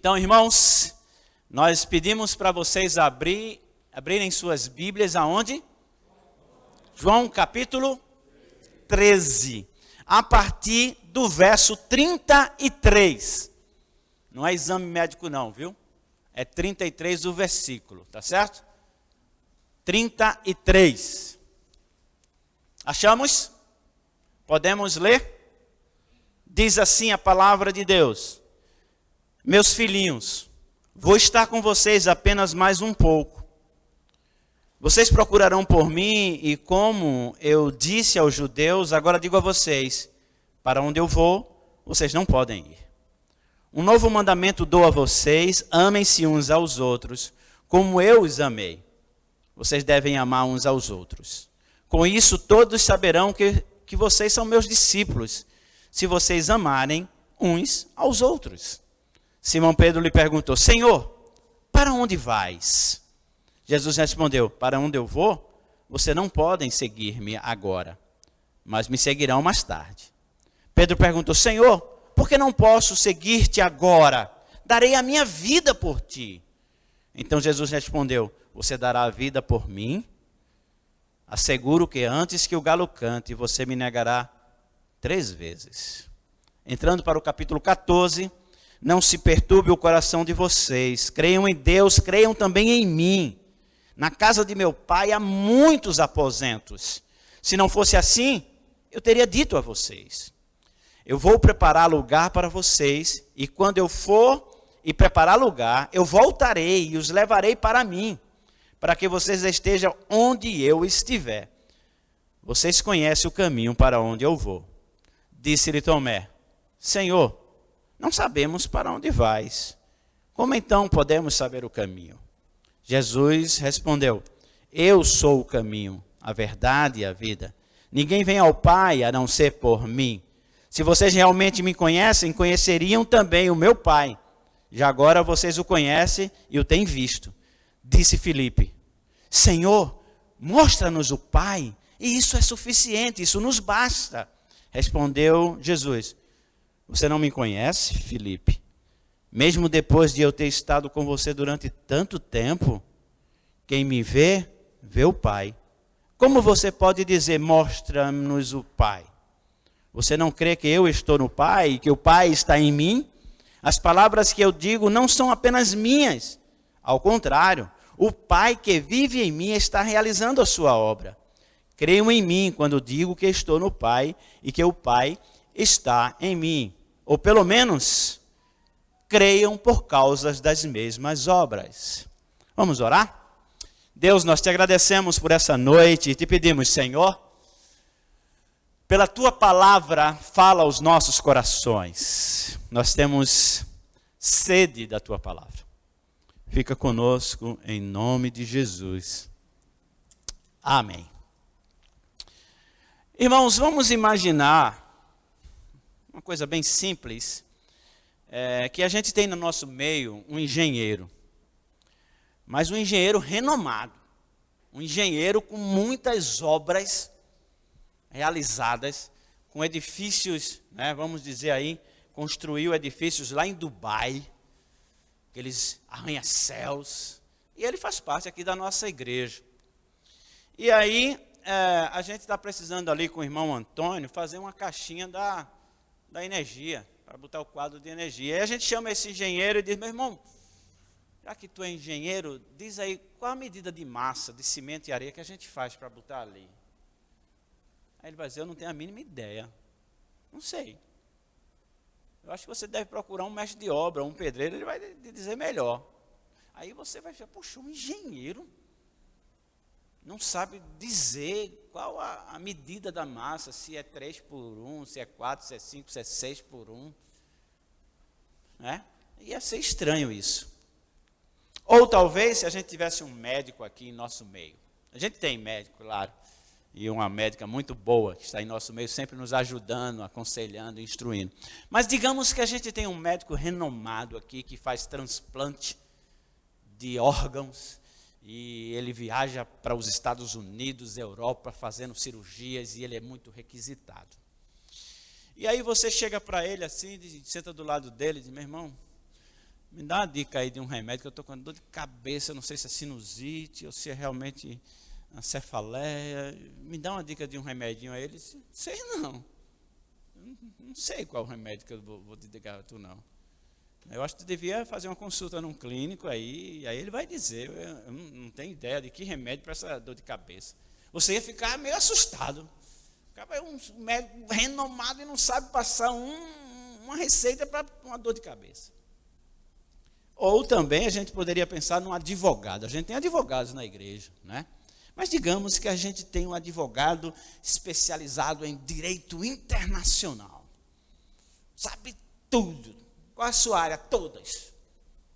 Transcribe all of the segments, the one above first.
Então, irmãos, nós pedimos para vocês abrirem suas Bíblias aonde? João capítulo 13, a partir do verso 33. Não é exame médico não, viu? É 33 o versículo, tá certo? 33. Achamos? Podemos ler? Diz assim a palavra de Deus: meus filhinhos, vou estar com vocês apenas mais um pouco. Vocês procurarão por mim, e como eu disse aos judeus, agora digo a vocês: para onde eu vou, vocês não podem ir. Um novo mandamento dou a vocês: amem-se uns aos outros, como eu os amei. Vocês devem amar uns aos outros. Com isso, todos saberão que vocês são meus discípulos, se vocês amarem uns aos outros. Simão Pedro lhe perguntou: Senhor, para onde vais? Jesus respondeu: para onde eu vou, vocês não podem seguir-me agora, mas me seguirão mais tarde. Pedro perguntou: Senhor, por que não posso seguir-te agora? Darei a minha vida por ti. Então Jesus respondeu: você dará a vida por mim? Asseguro que antes que o galo cante, você me negará 3 vezes. Entrando para o capítulo 14, não se perturbe o coração de vocês. Creiam em Deus, creiam também em mim. Na casa de meu pai há muitos aposentos. Se não fosse assim, eu teria dito a vocês: eu vou preparar lugar para vocês, e quando eu for e preparar lugar, eu voltarei e os levarei para mim, para que vocês estejam onde eu estiver. Vocês conhecem o caminho para onde eu vou. Disse-lhe Tomé: Senhor, não sabemos para onde vais. Como então podemos saber o caminho? Jesus respondeu: eu sou o caminho, a verdade e a vida. Ninguém vem ao Pai a não ser por mim. Se vocês realmente me conhecem, conheceriam também o meu Pai. Já agora vocês o conhecem e o têm visto. Disse Filipe: Senhor, mostra-nos o Pai, e isso é suficiente, isso nos basta. Respondeu Jesus: você não me conhece, Filipe? Mesmo depois de eu ter estado com você durante tanto tempo, quem me vê, vê o Pai. Como você pode dizer: mostra-nos o Pai? Você não crê que eu estou no Pai e que o Pai está em mim? As palavras que eu digo não são apenas minhas. Ao contrário, o Pai que vive em mim está realizando a sua obra. Creiam em mim quando digo que estou no Pai e que o Pai está em mim. Ou pelo menos, creiam por causa das mesmas obras. Vamos orar? Deus, nós te agradecemos por essa noite e te pedimos, Senhor, pela tua palavra, fala aos nossos corações. Nós temos sede da tua palavra. Fica conosco em nome de Jesus. Amém. Irmãos, vamos imaginar uma coisa bem simples, que a gente tem no nosso meio um engenheiro, mas um engenheiro renomado, um engenheiro com muitas obras realizadas, com edifícios, vamos dizer aí, construiu edifícios lá em Dubai, aqueles arranha-céus, e ele faz parte aqui da nossa igreja. E aí, a gente está precisando ali com o irmão Antônio fazer uma caixinha da energia, para botar o quadro de energia. Aí a gente chama esse engenheiro e diz: meu irmão, já que tu é engenheiro, diz aí qual a medida de massa, de cimento e areia que a gente faz para botar ali. Aí ele vai dizer: eu não tenho a mínima ideia, não sei. Eu acho que você deve procurar um mestre de obra, um pedreiro, ele vai te dizer melhor. Aí você vai dizer: poxa, um engenheiro não sabe dizer qual a medida da massa, se é 3:1, se é 4, se é 5, se é 6:1. Ia ser estranho isso. Ou talvez, se a gente tivesse um médico aqui em nosso meio. A gente tem médico, claro, e uma médica muito boa, que está em nosso meio, sempre nos ajudando, aconselhando, instruindo. Mas digamos que a gente tem um médico renomado aqui, que faz transplante de órgãos, e ele viaja para os Estados Unidos, Europa, fazendo cirurgias, e ele é muito requisitado. E aí você chega para ele assim, senta do lado dele e diz: meu irmão, me dá uma dica aí de um remédio, que eu estou com dor de cabeça, não sei se é sinusite ou se é realmente uma cefaleia. Me dá uma dica de um remedinho aí. Ele disse, sei não. Não sei qual remédio que eu vou te dizer a tu, não. Eu acho que tu devia fazer uma consulta num clínico aí, e aí ele vai dizer, eu não tenho ideia de que remédio para essa dor de cabeça. Você ia ficar meio assustado. Acaba um médico renomado e não sabe passar uma receita para uma dor de cabeça. Ou também a gente poderia pensar num advogado. A gente tem advogados na igreja, né? Mas digamos que a gente tem um advogado especializado em direito internacional. Sabe tudo. Qual a sua área? Todas.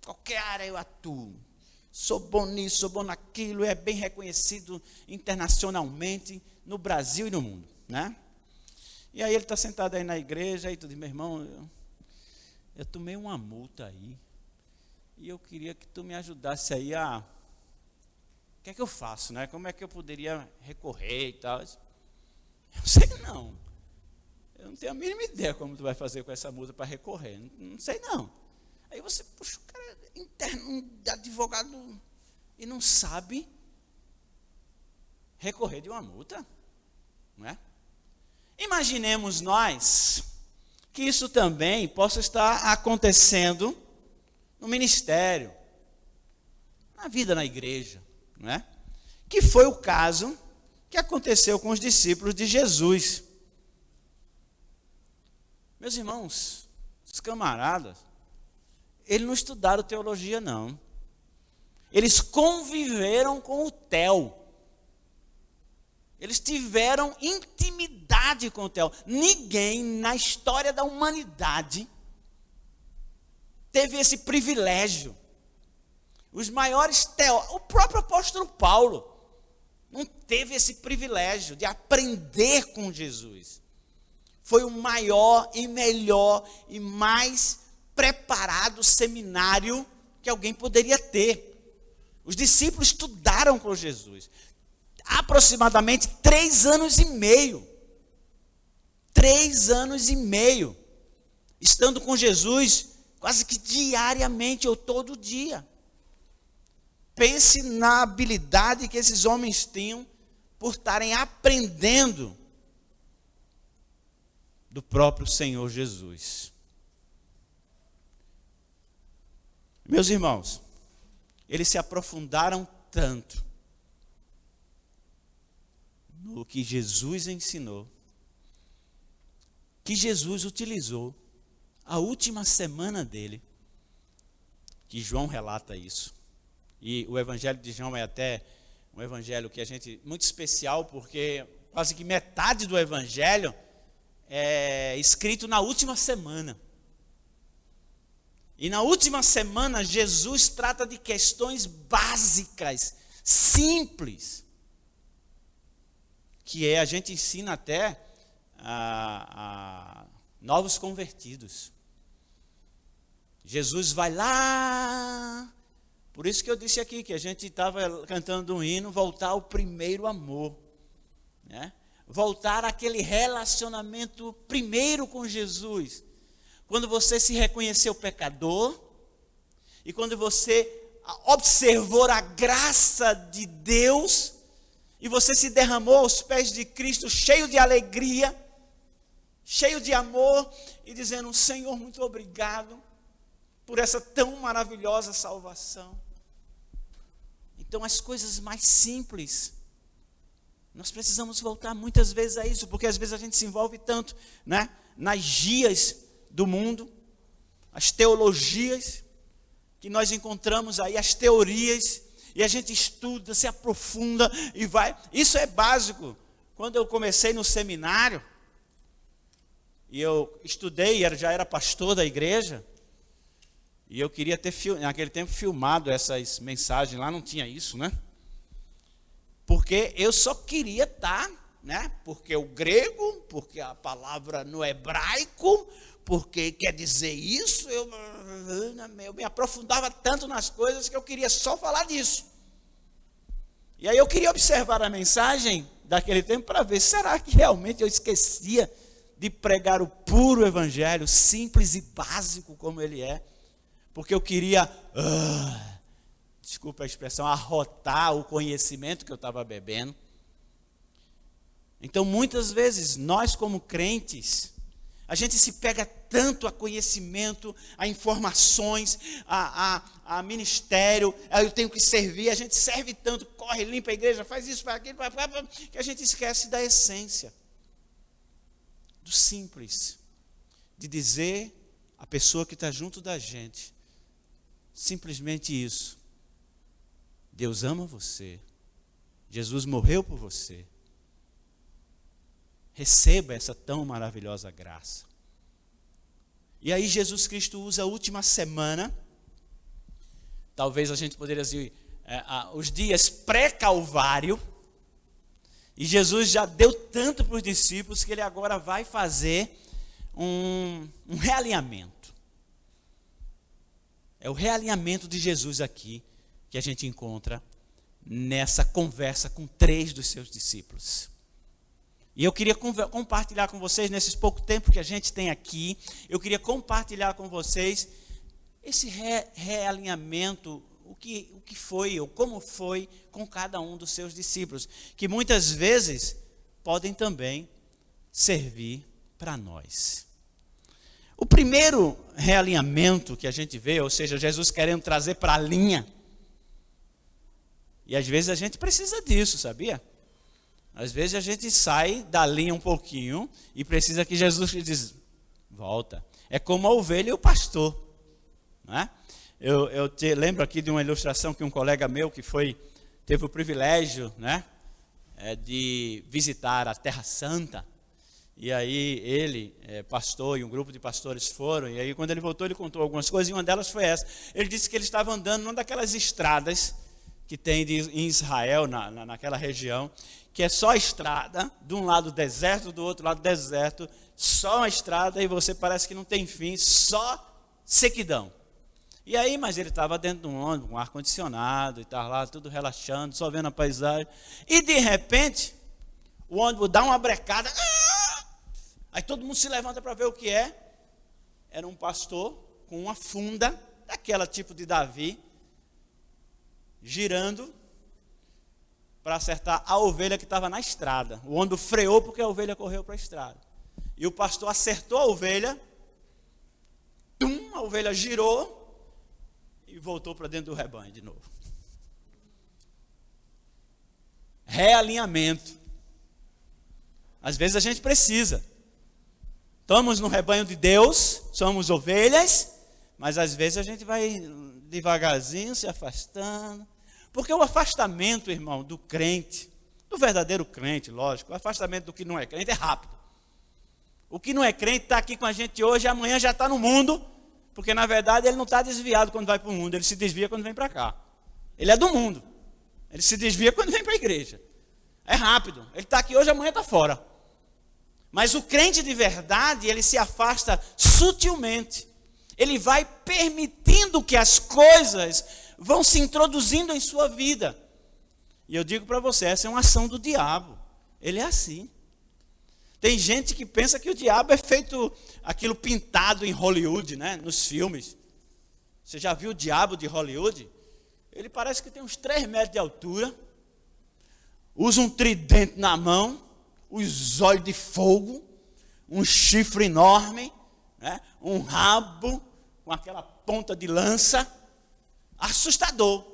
Qualquer área eu atuo. Sou bom nisso, sou bom naquilo. É bem reconhecido internacionalmente no Brasil e no mundo, né? E aí ele está sentado aí na igreja e tu diz, meu irmão, eu tomei uma multa aí. E eu queria que tu me ajudasse aí a... O que é que eu faço, né? Como é que eu poderia recorrer e tal? Eu não sei não. Eu não tenho a mínima ideia como tu vai fazer com essa multa para recorrer. Não sei não. Aí você, puxa, o cara é interno, um advogado e não sabe recorrer de uma multa, não é? Imaginemos nós que isso também possa estar acontecendo no ministério, na vida na igreja, não é? Que foi o caso que aconteceu com os discípulos de Jesus. Meus irmãos, os camaradas, eles não estudaram teologia, não. Eles conviveram com o Theo. Eles tiveram intimidade com o Theo. Ninguém na história da humanidade teve esse privilégio. Os maiores teólogos, o próprio apóstolo Paulo, não teve esse privilégio de aprender com Jesus. Foi o maior e melhor e mais preparado seminário que alguém poderia ter. Os discípulos estudaram com Jesus. Aproximadamente 3 anos e meio. 3 anos e meio. Estando com Jesus quase que diariamente ou todo dia. Pense na habilidade que esses homens tinham por estarem aprendendo do próprio Senhor Jesus. Meus irmãos, eles se aprofundaram tanto no que Jesus ensinou, que Jesus utilizou a última semana dele, que João relata isso. E o evangelho de João é até um evangelho que a gente muito especial, porque quase que metade do evangelho é escrito na última semana. E na última semana Jesus trata de questões básicas, simples, que a gente ensina até a novos convertidos. Jesus vai lá. Por isso que eu disse aqui que a gente estava cantando um hino, voltar ao primeiro amor, né? Voltar àquele relacionamento primeiro com Jesus. Quando você se reconheceu pecador, e quando você observou a graça de Deus, e você se derramou aos pés de Cristo, cheio de alegria, cheio de amor, e dizendo, Senhor, muito obrigado por essa tão maravilhosa salvação. Então, as coisas mais simples, nós precisamos voltar muitas vezes a isso, porque às vezes a gente se envolve tanto, né, nas gias do mundo, as teologias que nós encontramos aí, as teorias, e a gente estuda, se aprofunda e vai. Isso é básico. Quando eu comecei no seminário, e eu estudei, já era pastor da igreja, e eu queria ter, naquele tempo, filmado essas mensagens, lá não tinha isso, né? Porque eu só queria estar, né? Porque o grego, porque a palavra no hebraico, porque quer dizer isso, eu me aprofundava tanto nas coisas que eu queria só falar disso. E aí eu queria observar a mensagem daquele tempo para ver, será que realmente eu esquecia de pregar o puro evangelho, simples e básico como ele é? porque eu queria, desculpa a expressão, arrotar o conhecimento que eu estava bebendo. Então, muitas vezes, nós como crentes, a gente se pega tanto a conhecimento, a informações, a ministério, eu tenho que servir, a gente serve tanto, corre, limpa a igreja, faz isso, faz aquilo, que a gente esquece da essência, do simples, de dizer à pessoa que está junto da gente, simplesmente isso: Deus ama você, Jesus morreu por você. Receba essa tão maravilhosa graça. E aí Jesus Cristo usa a última semana, talvez a gente poderia dizer, os dias pré-calvário, e Jesus já deu tanto para os discípulos que ele agora vai fazer um realinhamento. É o realinhamento de Jesus aqui que a gente encontra nessa conversa com 3 dos seus discípulos. E eu queria compartilhar com vocês, nesses pouco tempo que a gente tem aqui, eu queria compartilhar com vocês esse realinhamento, o que foi ou como foi com cada um dos seus discípulos, que muitas vezes podem também servir para nós. O primeiro realinhamento que a gente vê, ou seja, Jesus querendo trazer para a linha, e às vezes a gente precisa disso, sabia? Às vezes a gente sai da linha um pouquinho e precisa que Jesus diz, volta. É como a ovelha e o pastor. Não é? Eu te lembro aqui de uma ilustração que um colega meu que teve o privilégio, né, de visitar a Terra Santa. E aí ele, pastor, e um grupo de pastores foram. E aí quando ele voltou ele contou algumas coisas e uma delas foi essa. Ele disse que ele estava andando numa daquelas estradas que tem em Israel, naquela região, que é só estrada, de um lado deserto, do outro lado deserto, só uma estrada e você parece que não tem fim, só sequidão. E aí, mas ele estava dentro de um ônibus, com ar-condicionado, e estava lá tudo relaxando, só vendo a paisagem. E de repente, o ônibus dá uma brecada, aí todo mundo se levanta para ver o que é. Era um pastor com uma funda, daquela tipo de Davi, girando, para acertar a ovelha que estava na estrada. O ônibus freou porque a ovelha correu para a estrada. E o pastor acertou a ovelha, a ovelha girou e voltou para dentro do rebanho de novo. Realinhamento. Às vezes a gente precisa. Estamos no rebanho de Deus, somos ovelhas, mas às vezes a gente vai devagarzinho se afastando. Porque o afastamento, irmão, do crente, do verdadeiro crente, lógico, o afastamento do que não é crente é rápido. O que não é crente está aqui com a gente hoje e amanhã já está no mundo, porque na verdade ele não está desviado quando vai para o mundo, ele se desvia quando vem para cá. Ele é do mundo, ele se desvia quando vem para a igreja. É rápido, ele está aqui hoje, amanhã está fora. Mas o crente de verdade, ele se afasta sutilmente. Ele vai permitindo que as coisas vão se introduzindo em sua vida. E eu digo para você, essa é uma ação do diabo. Ele é assim. Tem gente que pensa que o diabo é feito aquilo pintado em Hollywood, né? Nos filmes. Você já viu o diabo de Hollywood? Ele parece que tem uns 3 metros de altura, usa um tridente na mão, os olhos de fogo, um chifre enorme, né? Um rabo com aquela ponta de lança, assustador.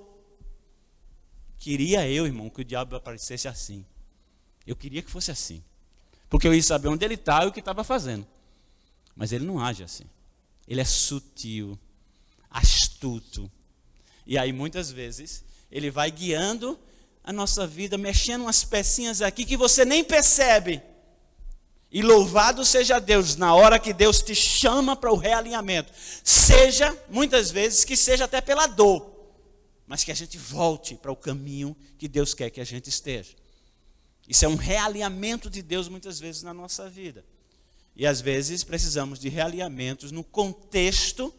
Queria eu, irmão, que o diabo aparecesse assim. Eu queria que fosse assim, porque eu ia saber onde ele está e o que estava fazendo. Mas ele não age assim. Ele é sutil, astuto. E aí muitas vezes ele vai guiando a nossa vida, mexendo umas pecinhas aqui que você nem percebe. E louvado seja Deus, na hora que Deus te chama para o realinhamento. Seja, muitas vezes, que seja até pela dor. Mas que a gente volte para o caminho que Deus quer que a gente esteja. Isso é um realinhamento de Deus muitas vezes na nossa vida. E às vezes precisamos de realinhamentos no contexto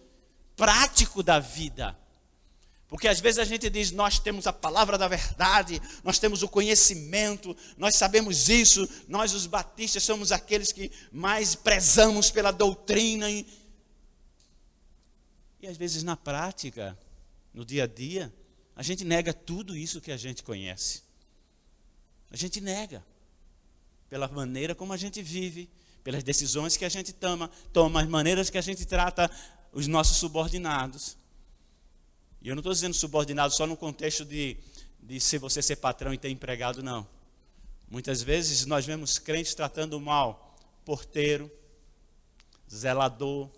prático da vida. Porque às vezes a gente diz, nós temos a palavra da verdade, nós temos o conhecimento, nós sabemos isso, nós os batistas somos aqueles que mais prezamos pela doutrina. E E às vezes na prática, no dia a dia, a gente nega tudo isso que a gente conhece. A gente nega. Pela maneira como a gente vive, pelas decisões que a gente toma, as maneiras que a gente trata os nossos subordinados. E eu não estou dizendo subordinado só no contexto de se você ser patrão e ter empregado, não. Muitas vezes nós vemos crentes tratando mal porteiro, zelador,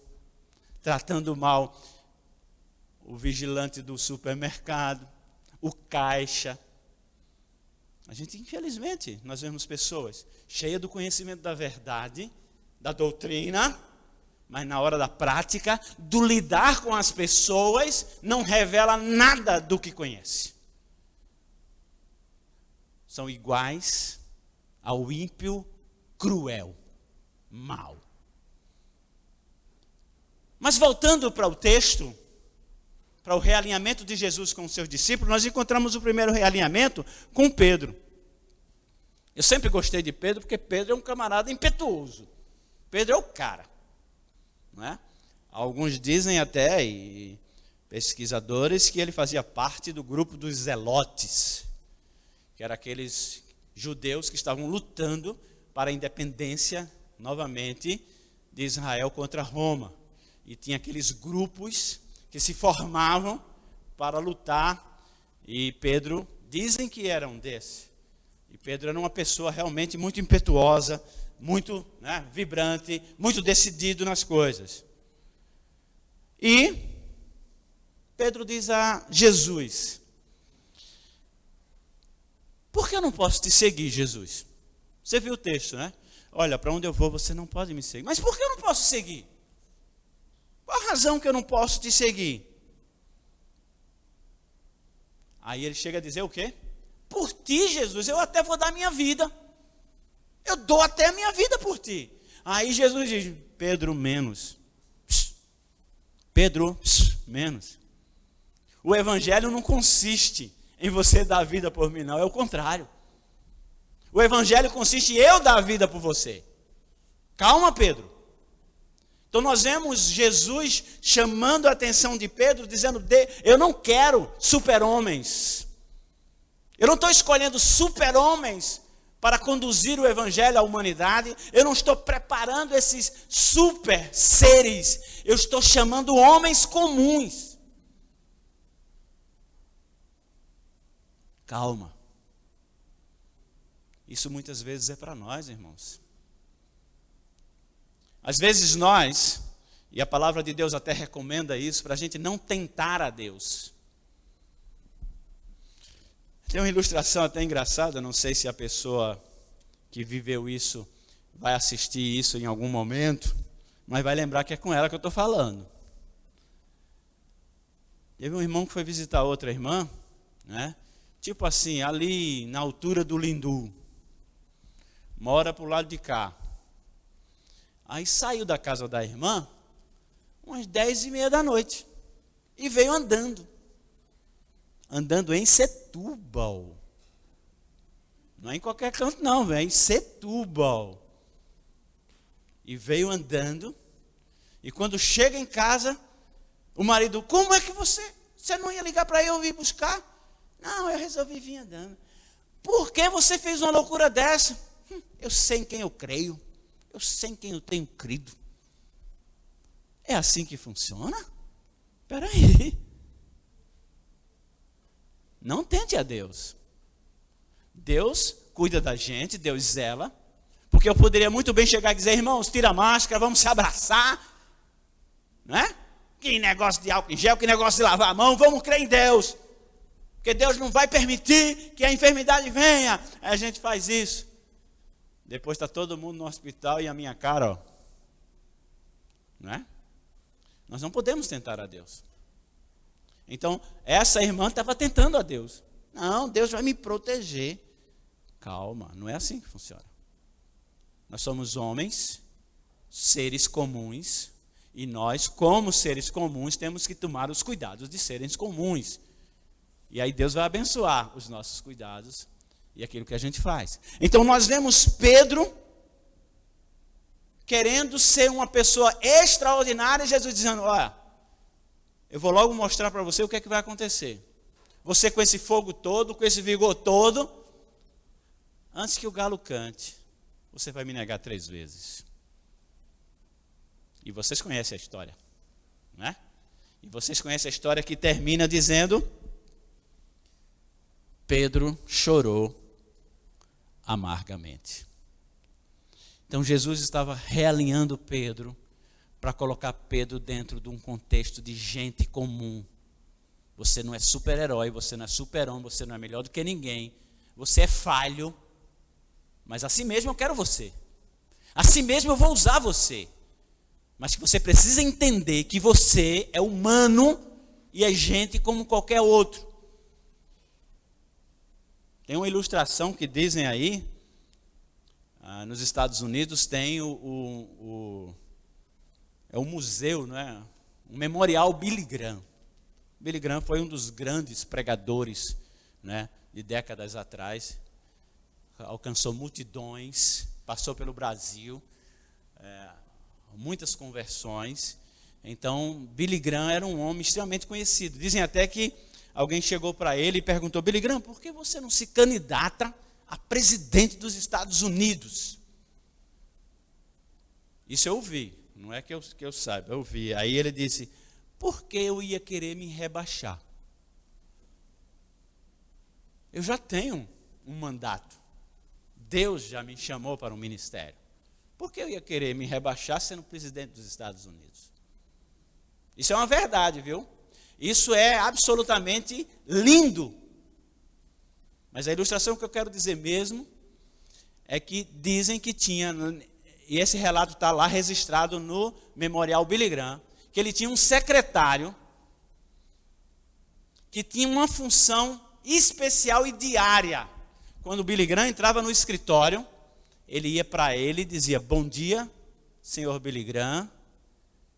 tratando mal o vigilante do supermercado, o caixa. A gente, infelizmente, nós vemos pessoas cheias do conhecimento da verdade, da doutrina, mas na hora da prática, do lidar com as pessoas, não revela nada do que conhece. São iguais ao ímpio cruel, mau. Mas voltando para o texto, para o realinhamento de Jesus com os seus discípulos, nós encontramos o primeiro realinhamento com Pedro. Eu sempre gostei de Pedro, porque Pedro é um camarada impetuoso. Pedro é o cara. Não é? Alguns dizem até, e pesquisadores, que ele fazia parte do grupo dos zelotes, que eram aqueles judeus que estavam lutando para a independência, novamente, de Israel contra Roma. E tinha aqueles grupos que se formavam para lutar, e Pedro, dizem que era um desses. E Pedro era uma pessoa realmente muito impetuosa, muito vibrante, muito decidido nas coisas. E Pedro diz a Jesus: por que eu não posso te seguir, Jesus? Você viu o texto, né? Olha, para onde eu vou você não pode me seguir. Mas por que eu não posso seguir? Qual a razão que eu não posso te seguir? Aí ele chega a dizer o quê? Por ti, Jesus, eu até vou dar minha vida. Eu dou até a minha vida por ti. Aí Jesus diz: Pedro, menos. Pedro, menos. O evangelho não consiste em você dar a vida por mim, não. É o contrário. O evangelho consiste em eu dar a vida por você. Calma, Pedro. Então nós vemos Jesus chamando a atenção de Pedro, dizendo: eu não quero super-homens. Eu não estou escolhendo super-homens para conduzir o evangelho à humanidade. Eu não estou preparando esses super seres. Eu estou chamando homens comuns. Calma. Isso muitas vezes é para nós, irmãos. Às vezes nós, e a palavra de Deus até recomenda isso, para a gente não tentar a Deus. Tem uma ilustração até engraçada, não sei se a pessoa que viveu isso vai assistir isso em algum momento, mas vai lembrar que é com ela que eu estou falando. Teve um irmão que foi visitar outra irmã, né? Tipo assim, ali na altura do Lindu, mora para o lado de cá. Aí saiu da casa da irmã umas 10:30 da noite e veio andando em Setúbal. Não é em qualquer canto não, é em Setúbal. E veio andando, e quando chega em casa, o marido: como é que você não ia ligar para eu vir buscar? Não, eu resolvi vir andando. Por que você fez uma loucura dessa? Eu sei em quem eu creio. Eu sei em quem eu tenho crido. É assim que funciona? Espera aí. Não tente a Deus. Deus cuida da gente, Deus zela. Porque eu poderia muito bem chegar e dizer: irmãos, tira a máscara, vamos se abraçar. Né? Que negócio de álcool em gel, que negócio de lavar a mão, vamos crer em Deus. Porque Deus não vai permitir que a enfermidade venha. Aí a gente faz isso. Depois está todo mundo no hospital e a minha cara, ó. Não é? Nós não podemos tentar a Deus. Então, essa irmã estava tentando a Deus. Não, Deus vai me proteger. Calma, não é assim que funciona. Nós somos homens, seres comuns, e nós, como seres comuns, temos que tomar os cuidados de seres comuns. E aí Deus vai abençoar os nossos cuidados e aquilo que a gente faz. Então nós vemos Pedro querendo ser uma pessoa extraordinária, e Jesus dizendo: olha, eu vou logo mostrar para você o que é que vai acontecer. Você com esse fogo todo, com esse vigor todo, antes que o galo cante, você vai me negar 3 vezes. E vocês conhecem a história, né? E vocês conhecem a história que termina dizendo: Pedro chorou amargamente. Então Jesus estava realinhando Pedro para colocar Pedro dentro de um contexto de gente comum. Você não é super-herói, você não é super-homem, você não é melhor do que ninguém. Você é falho, mas assim mesmo eu quero você. Assim mesmo eu vou usar você. Mas que você precisa entender que você é humano e é gente como qualquer outro. Tem uma ilustração que dizem aí, nos Estados Unidos tem o museu, não é? Um memorial Billy Graham. Billy Graham foi um dos grandes pregadores, né, de décadas atrás. Alcançou multidões, passou pelo Brasil, muitas conversões. Então, Billy Graham era um homem extremamente conhecido. Dizem até que alguém chegou para ele e perguntou: Billy Graham, por que você não se candidata a presidente dos Estados Unidos? Isso eu ouvi, não é que eu saiba, eu ouvi. Aí ele disse: por que eu ia querer me rebaixar? Eu já tenho um mandato. Deus já me chamou para um ministério. Por que eu ia querer me rebaixar sendo presidente dos Estados Unidos? Isso é uma verdade, viu? Isso é absolutamente lindo. Mas a ilustração que eu quero dizer mesmo é que dizem que tinha, e esse relato está lá registrado no Memorial Billy Graham, que ele tinha um secretário que tinha uma função especial e diária. Quando o Billy Graham entrava no escritório, ele ia para ele e dizia: bom dia, senhor Billy Graham.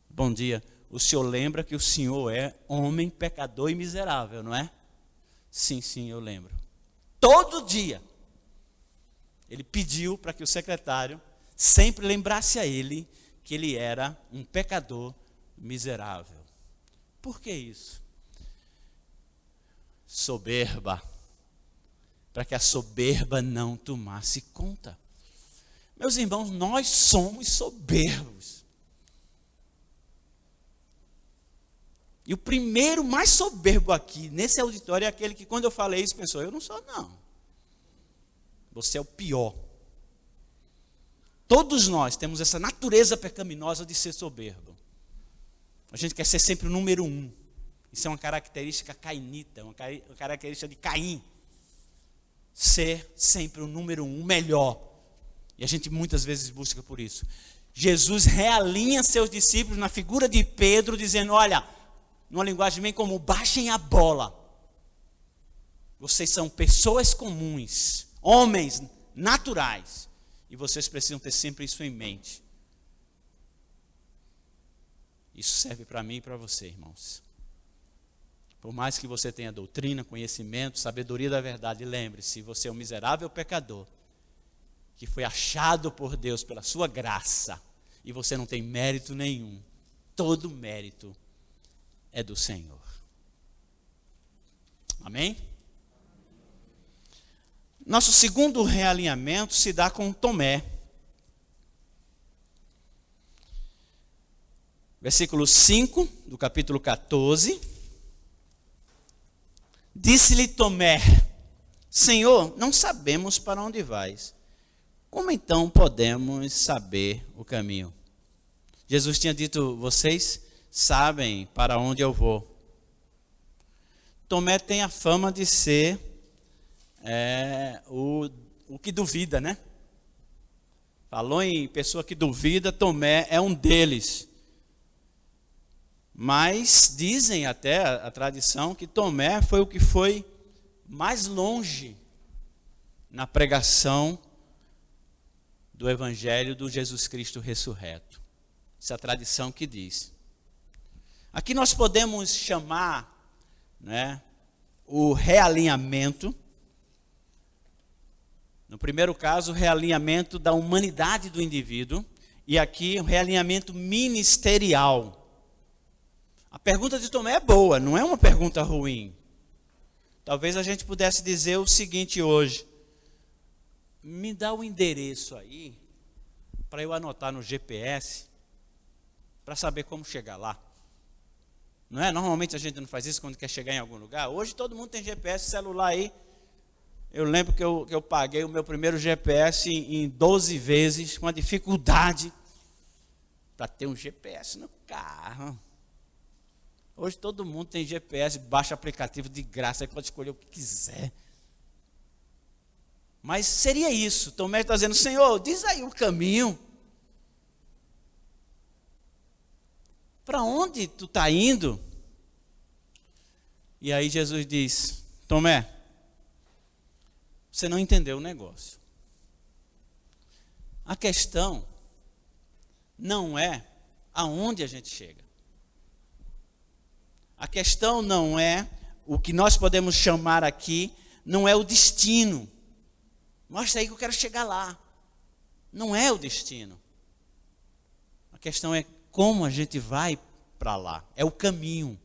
Bom dia. O senhor lembra que o senhor é homem, pecador e miserável, não é? Sim, eu lembro. Todo dia ele pediu para que o secretário sempre lembrasse a ele que ele era um pecador miserável. Por que isso? Soberba. Para que a soberba não tomasse conta. Meus irmãos, nós somos soberbos. E o primeiro mais soberbo aqui, nesse auditório, é aquele que quando eu falei isso, pensou: eu não sou não. Você é o pior. Todos nós temos essa natureza pecaminosa de ser soberbo. A gente quer ser sempre o número 1. Isso é uma característica cainita, uma característica de Caim. Ser sempre o número 1, o melhor. E a gente muitas vezes busca por isso. Jesus realinha seus discípulos na figura de Pedro, dizendo: olha, numa linguagem bem comum, baixem a bola. Vocês são pessoas comuns, homens naturais. E vocês precisam ter sempre isso em mente. Isso serve para mim e para você, irmãos. Por mais que você tenha doutrina, conhecimento, sabedoria da verdade, lembre-se, você é um miserável pecador, que foi achado por Deus pela sua graça, e você não tem mérito nenhum. Todo mérito é do Senhor. Amém? Nosso segundo realinhamento se dá com Tomé. Versículo 5 do capítulo 14. Disse-lhe Tomé: Senhor, não sabemos para onde vais. Como então podemos saber o caminho? Jesus tinha dito: vocês sabem para onde eu vou. Tomé tem a fama de ser o que duvida, né? Falou em pessoa que duvida, Tomé é um deles. Mas dizem até a tradição que Tomé foi o que foi mais longe na pregação do Evangelho do Jesus Cristo ressurreto. Essa é a tradição que diz. Aqui nós podemos chamar, né, o realinhamento. No primeiro caso, o realinhamento da humanidade do indivíduo. E aqui, o realinhamento ministerial. A pergunta de Tomé é boa, não é uma pergunta ruim. Talvez a gente pudesse dizer o seguinte hoje: me dá o endereço aí, para eu anotar no GPS, para saber como chegar lá. Não é? Normalmente a gente não faz isso quando quer chegar em algum lugar. Hoje todo mundo tem GPS, celular aí. Eu lembro que eu paguei o meu primeiro GPS em 12 vezes, com a dificuldade, para ter um GPS no carro. Hoje todo mundo tem GPS, baixa aplicativo de graça, aí pode escolher o que quiser. Mas seria isso. Tomé está dizendo: Senhor, diz aí o caminho. Para onde tu está indo? E aí Jesus diz: Tomé, você não entendeu o negócio. A questão não é aonde a gente chega. A questão não é o que nós podemos chamar aqui, não é o destino. Mostra aí que eu quero chegar lá. Não é o destino. A questão é como a gente vai para lá. É o caminho.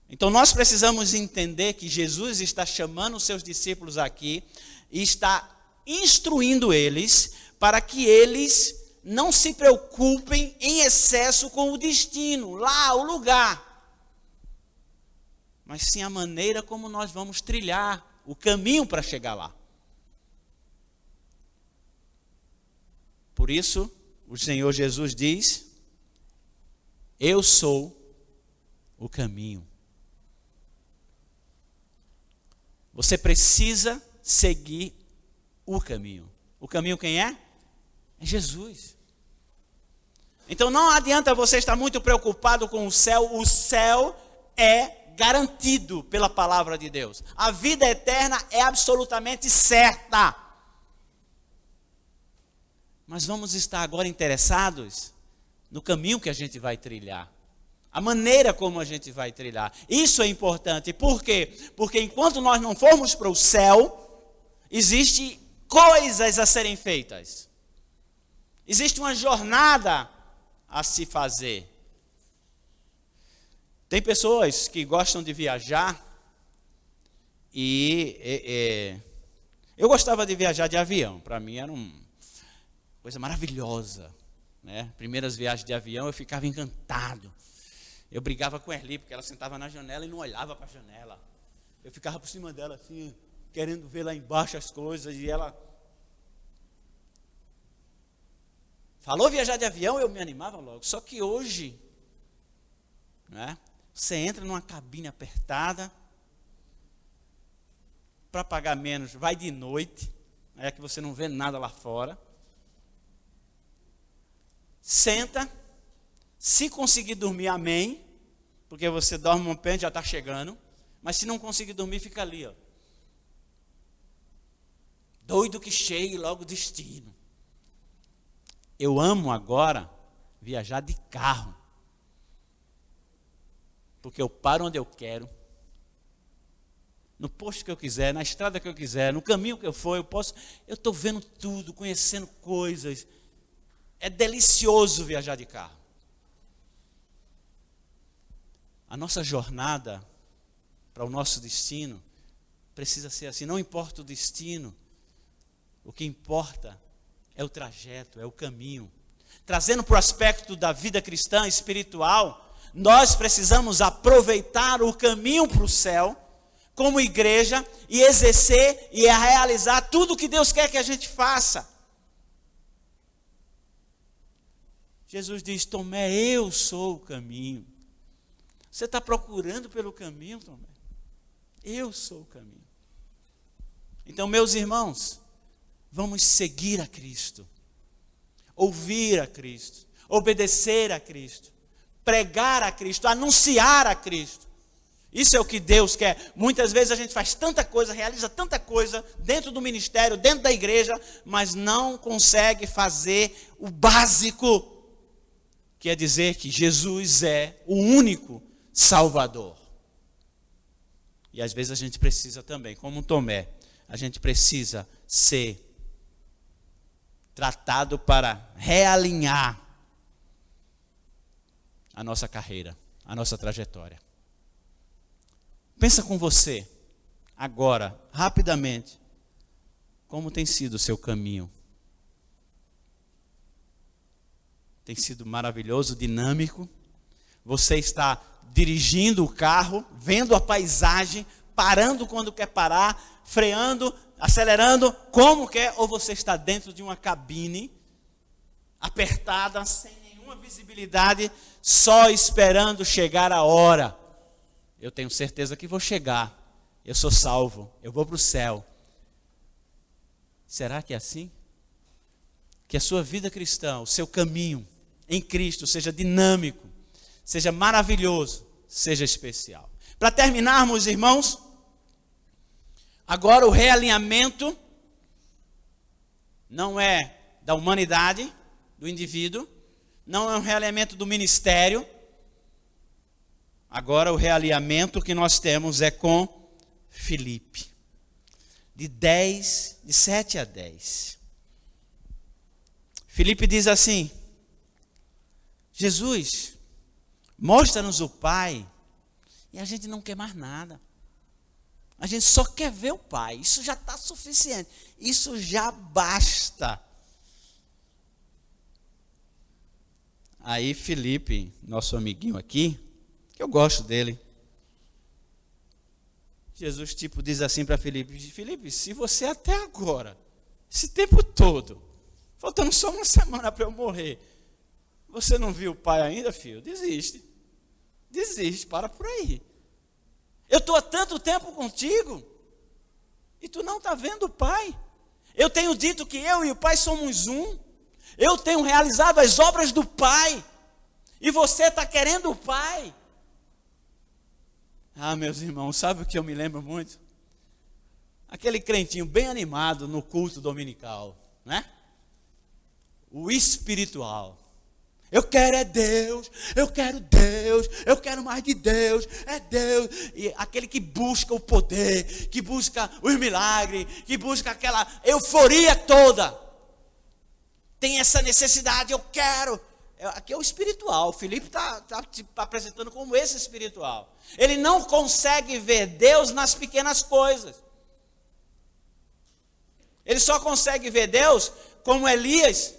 Então nós precisamos entender que Jesus está chamando os seus discípulos aqui e está instruindo eles para que eles não se preocupem em excesso com o destino, lá, o lugar. Mas sim a maneira como nós vamos trilhar o caminho para chegar lá. Por isso, o Senhor Jesus diz: eu sou o caminho. Você precisa seguir o caminho. O caminho quem é? É Jesus. Então não adianta você estar muito preocupado com o céu. O céu é garantido pela palavra de Deus. A vida eterna é absolutamente certa. Mas vamos estar agora interessados no caminho que a gente vai trilhar. A maneira como a gente vai trilhar. Isso é importante. Por quê? Porque enquanto nós não formos para o céu, existem coisas a serem feitas. Existe uma jornada a se fazer. Tem pessoas que gostam de viajar e eu gostava de viajar de avião. Para mim era uma coisa maravilhosa, né? Primeiras viagens de avião eu ficava encantado. Eu brigava com a Erli porque ela sentava na janela e não olhava para a janela. Eu ficava por cima dela assim, querendo ver lá embaixo as coisas, e ela falou viajar de avião, eu me animava logo. Só que hoje, né, você entra numa cabine apertada, para pagar menos, vai de noite, é que você não vê nada lá fora. Senta, se conseguir dormir, amém, porque você dorme um pé, já está chegando. Mas se não conseguir dormir, fica ali, ó, doido que chegue logo o destino. Eu amo agora viajar de carro, porque eu paro onde eu quero, no posto que eu quiser, na estrada que eu quiser, no caminho que eu for, eu estou vendo tudo, conhecendo coisas. É delicioso viajar de carro. A nossa jornada para o nosso destino precisa ser assim. Não importa o destino, o que importa é o trajeto, é o caminho. Trazendo para o aspecto da vida cristã espiritual, nós precisamos aproveitar o caminho para o céu como igreja e exercer e realizar tudo o que Deus quer que a gente faça. Jesus diz: Tomé, eu sou o caminho. Você está procurando pelo caminho, Tomé? Eu sou o caminho. Então, meus irmãos, vamos seguir a Cristo, ouvir a Cristo, obedecer a Cristo, pregar a Cristo, anunciar a Cristo. Isso é o que Deus quer. Muitas vezes a gente faz tanta coisa, realiza tanta coisa dentro do ministério, dentro da igreja, mas não consegue fazer o básico, que é dizer que Jesus é o único Salvador. E às vezes a gente precisa também, como Tomé, a gente precisa ser tratado para realinhar a nossa carreira, a nossa trajetória. Pensa com você, agora, rapidamente, como tem sido o seu caminho. Tem sido maravilhoso, dinâmico. Você está dirigindo o carro, vendo a paisagem, parando quando quer parar, freando, acelerando como quer, ou você está dentro de uma cabine apertada, sem nenhuma visibilidade, só esperando chegar a hora. Eu tenho certeza que vou chegar, eu sou salvo, eu vou para o céu. Será que é assim? Que a sua vida cristã, o seu caminho em Cristo seja dinâmico, seja maravilhoso, seja especial. Para terminarmos, irmãos, agora o realinhamento não é da humanidade, do indivíduo, não é um realinhamento do ministério. Agora o realinhamento que nós temos é com Filipe. De 7 a 10. Filipe diz assim: Jesus, mostra-nos o Pai, e a gente não quer mais nada. A gente só quer ver o Pai. Isso já está suficiente. Isso já basta. Aí Filipe, nosso amiguinho aqui, que eu gosto dele, Jesus diz assim para Filipe: Filipe, se você até agora, esse tempo todo, faltando só uma semana para eu morrer, você não viu o Pai ainda, filho? Desiste, para por aí. Eu estou há tanto tempo contigo, e tu não está vendo o Pai. Eu tenho dito que eu e o Pai somos um. Eu tenho realizado as obras do Pai, e você está querendo o Pai. Ah, meus irmãos, sabe o que eu me lembro muito? Aquele crentinho bem animado no culto dominical, né? O espiritual. Eu quero é Deus, eu quero Deus, eu quero mais de Deus, é Deus. E aquele que busca o poder, que busca os milagres, que busca aquela euforia toda. Tem essa necessidade, eu quero. Aqui é o espiritual. O Filipe está apresentando como esse espiritual. Ele não consegue ver Deus nas pequenas coisas. Ele só consegue ver Deus como Elias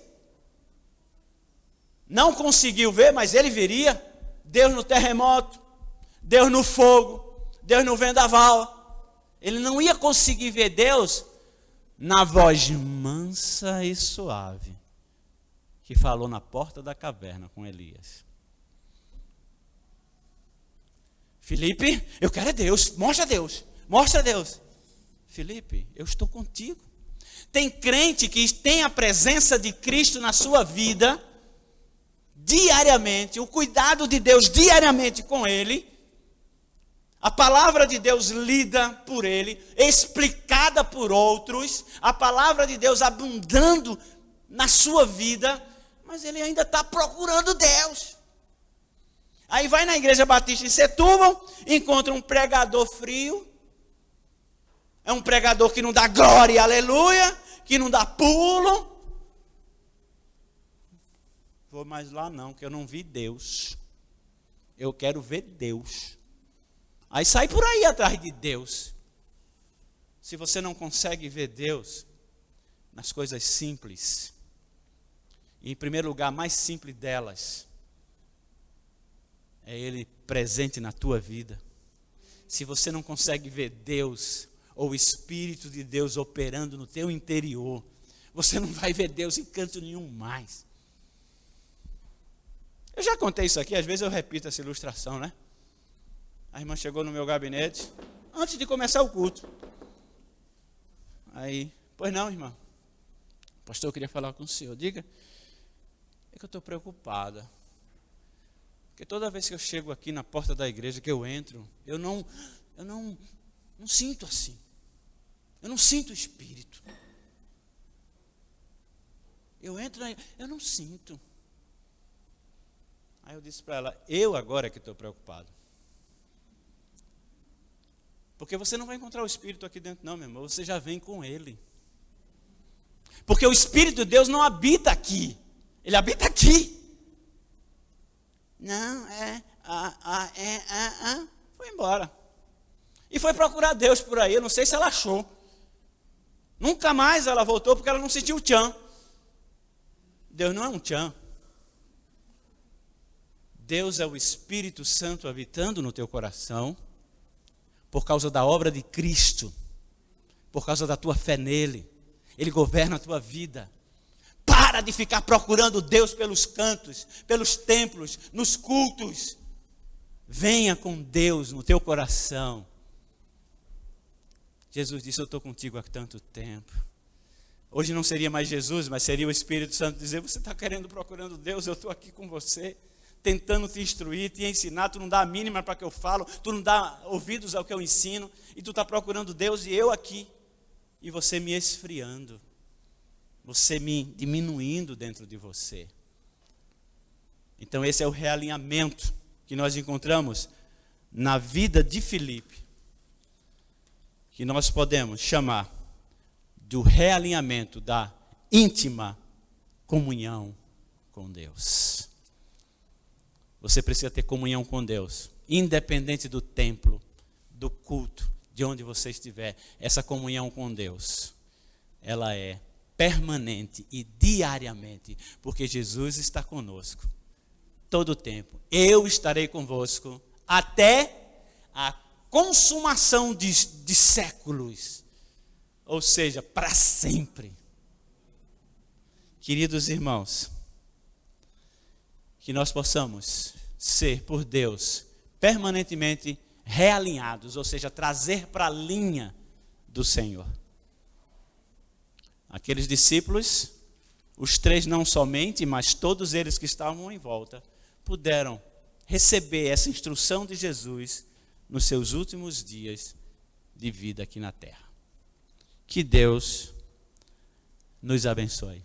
não conseguiu ver, mas ele viria. Deus no terremoto, Deus no fogo, Deus no vendaval. Ele não ia conseguir ver Deus na voz mansa e suave que falou na porta da caverna com Elias. Filipe, eu quero é Deus, mostra Deus, mostra Deus. Filipe, eu estou contigo. Tem crente que tem a presença de Cristo na sua vida diariamente, o cuidado de Deus diariamente com ele, a palavra de Deus lida por ele, explicada por outros, a palavra de Deus abundando na sua vida, mas ele ainda está procurando Deus. Aí vai na igreja batista em Setúbal, encontra um pregador frio, é um pregador que não dá glória e aleluia, que não dá pulo. Vou mais lá não, que eu não vi Deus. Eu quero ver Deus. Aí sai por aí atrás de Deus. Se você não consegue ver Deus nas coisas simples, e em primeiro lugar, a mais simples delas, é Ele presente na tua vida. Se você não consegue ver Deus, ou o Espírito de Deus operando no teu interior, você não vai ver Deus em canto nenhum mais. Eu já contei isso aqui, às vezes eu repito essa ilustração, né? A irmã chegou no meu gabinete, antes de começar o culto. Aí, pois não, irmã. Pastor, eu queria falar com o senhor. Diga. É que eu estou preocupada. Porque toda vez que eu chego aqui na porta da igreja, que eu entro, eu não sinto assim. Eu não sinto o Espírito. Eu entro, eu não sinto. Aí eu disse para ela, eu agora que estou preocupado. Porque você não vai encontrar o Espírito aqui dentro não, meu irmão, você já vem com Ele. Porque o Espírito de Deus não habita aqui, Ele habita aqui. Não, foi embora. E foi procurar Deus por aí, eu não sei se ela achou. Nunca mais ela voltou porque ela não sentiu o tchan. Deus não é um tchan. Deus é o Espírito Santo habitando no teu coração, por causa da obra de Cristo, por causa da tua fé nele. Ele governa a tua vida. Para de ficar procurando Deus pelos cantos, pelos templos, nos cultos. Venha com Deus no teu coração. Jesus disse, eu estou contigo há tanto tempo. Hoje não seria mais Jesus, mas seria o Espírito Santo dizer, você está procurando Deus, eu estou aqui com você, tentando te instruir, te ensinar, tu não dá a mínima para que eu falo, tu não dá ouvidos ao que eu ensino, e tu está procurando Deus e eu aqui, e você me esfriando, você me diminuindo dentro de você. Então esse é o realinhamento que nós encontramos na vida de Filipe, que nós podemos chamar do realinhamento da íntima comunhão com Deus. Você precisa ter comunhão com Deus, independente do templo, do culto, de onde você estiver. Essa comunhão com Deus, ela é permanente e diariamente, porque Jesus está conosco todo o tempo. Eu estarei convosco até a consumação de séculos, ou seja, para sempre. Queridos irmãos, que nós possamos ser por Deus permanentemente realinhados, ou seja, trazer para a linha do Senhor. Aqueles discípulos, os 3 não somente, mas todos eles que estavam em volta, puderam receber essa instrução de Jesus nos seus últimos dias de vida aqui na terra. Que Deus nos abençoe.